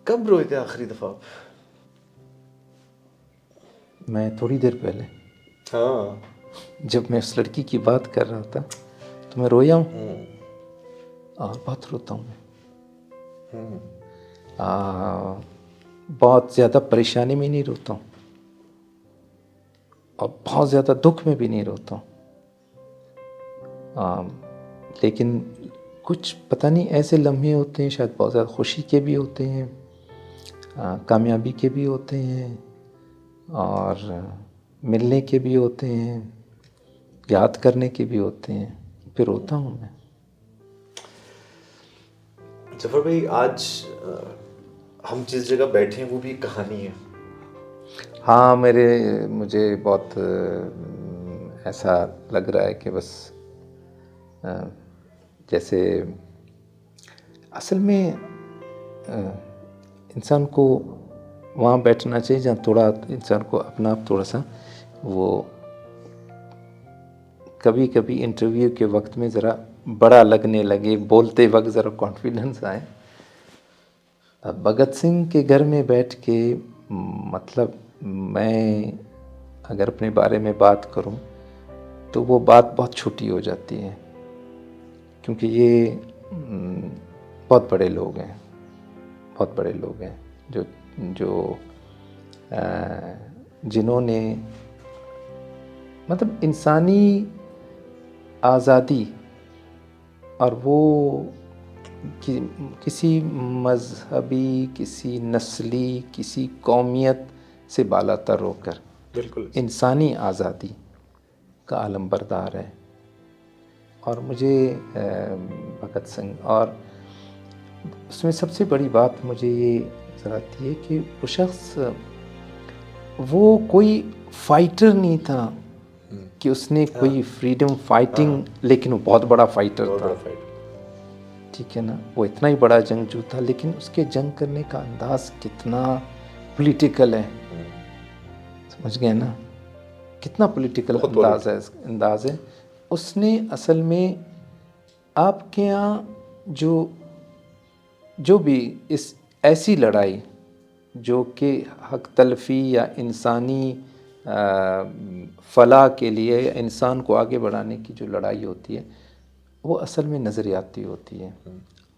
کب روئے تھے آخری دفعہ آپ؟ میں تھوڑی دیر پہلے، ہاں، جب میں اس لڑکی کی بات کر رہا تھا تو میں رویا ہوں، اور بہت روتا ہوں میں، بہت زیادہ پریشانی میں نہیں روتا ہوں، اور بہت زیادہ دکھ میں بھی نہیں روتا ہوں، لیکن کچھ پتہ نہیں ایسے لمحے ہوتے ہیں، شاید بہت زیادہ خوشی کے بھی ہوتے ہیں، کامیابی کے بھی ہوتے ہیں، اور ملنے کے بھی ہوتے ہیں، یاد کرنے کے بھی ہوتے ہیں، پھر روتا ہوں میں۔ ظفر بھائی، آج ہم جس جگہ بیٹھے ہیں وہ بھی ایک کہانی ہے۔ ہاں، مجھے بہت ایسا لگ رہا ہے کہ بس جیسے اصل میں انسان کو وہاں بیٹھنا چاہیے جہاں تھوڑا انسان کو اپنا آپ تھوڑا سا وہ کبھی کبھی انٹرویو کے وقت میں ذرا بڑا لگنے لگے، بولتے وقت ذرا کانفیڈنس آئے۔ بھگت سنگھ کے گھر میں بیٹھ کے مطلب میں اگر اپنے بارے میں بات کروں تو وہ بات بہت چھوٹی ہو جاتی ہے، کیونکہ یہ بہت بڑے لوگ ہیں، بہت بڑے لوگ ہیں جو جنہوں نے مطلب انسانی آزادی، اور وہ کسی مذہبی، کسی نسلی، کسی قومیت سے بالا تر ہو کر بالکل انسانی آزادی کا علم بردار ہے۔ اور مجھے بھگت سنگھ، اور اس میں سب سے بڑی بات مجھے یہ نظر آتی ہے کہ وہ شخص، وہ کوئی فائٹر نہیں تھا کہ اس نے کوئی فریڈم فائٹنگ، لیکن وہ بہت بڑا فائٹر تھا، ٹھیک ہے نا، وہ اتنا ہی بڑا جنگجو تھا، لیکن اس کے جنگ کرنے کا انداز کتنا پولیٹیکل ہے، سمجھ گئے نا، کتنا پولیٹیکل انداز ہے۔ اس نے اصل میں آپ کے یہاں جو بھی اس ایسی لڑائی جو کہ حق تلفی یا انسانی فلاح کے لیے، یا انسان کو آگے بڑھانے کی جو لڑائی ہوتی ہے، وہ اصل میں نظریاتی ہوتی ہے۔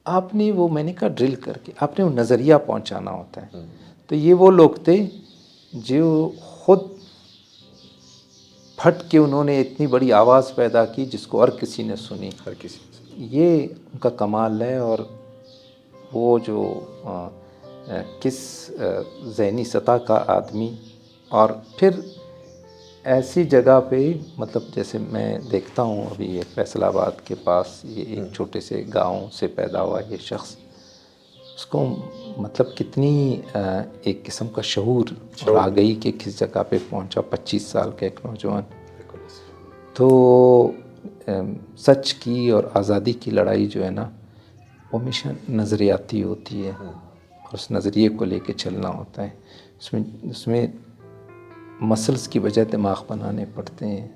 آپ نے وہ، میں نے کہا ڈرل کر کے آپ نے وہ نظریہ پہنچانا ہوتا ہے۔ تو یہ وہ لوگ تھے جو خود پھٹ کے انہوں نے اتنی بڑی آواز پیدا کی جس کو ہر کسی نے سنی، یہ ان کا کمال ہے۔ اور وہ جو کس ذہنی سطح کا آدمی، اور پھر ایسی جگہ پہ، مطلب جیسے میں دیکھتا ہوں ابھی یہ فیصل آباد کے پاس، یہ ایک چھوٹے سے گاؤں سے پیدا ہوا یہ شخص، اس کو مطلب کتنی ایک قسم کا شعور اور آگہی کہ کس جگہ پہ پہنچا، 25 سال کا ایک نوجوان۔ تو سچ کی اور آزادی کی لڑائی جو ہے نا، وہ ہمیشہ نظریاتی ہوتی ہے، اور اس نظریے کو لے کے چلنا ہوتا ہے۔ اس میں مسلس کی بجائے دماغ بنانے پڑتے ہیں،